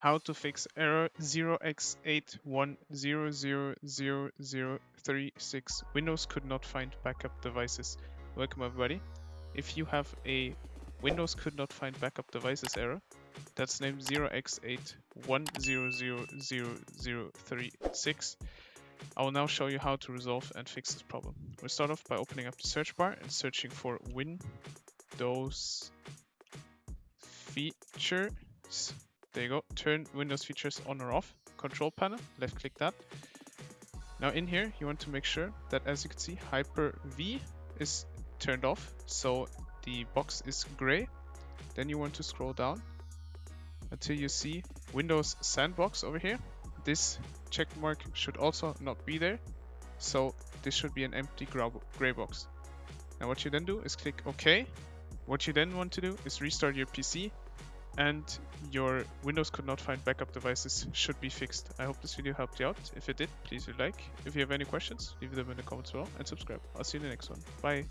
how to fix error 0x81000036. Windows could not find backup devices. Welcome everybody. If you have a Windows could not find backup devices error, that's named 0x81000036. I will now show you how to resolve and fix this problem. We'll start off by opening up the search bar and searching for Windows features. There you go. Turn Windows features on or off. Control panel, left click that. Now in here, you want to make sure that, as you can see, Hyper-V is turned off, so the box is gray. Then you want to scroll down until you see Windows Sandbox over here. This check mark should also not be there, so this should be an empty gray box. Now what you then do is click OK. What you then want to do is restart your PC, and your Windows could not find backup devices should be fixed. I hope this video helped you out. If it did, please do like. If you have any questions, leave them in the comments below and subscribe. I'll see you in the next one. Bye.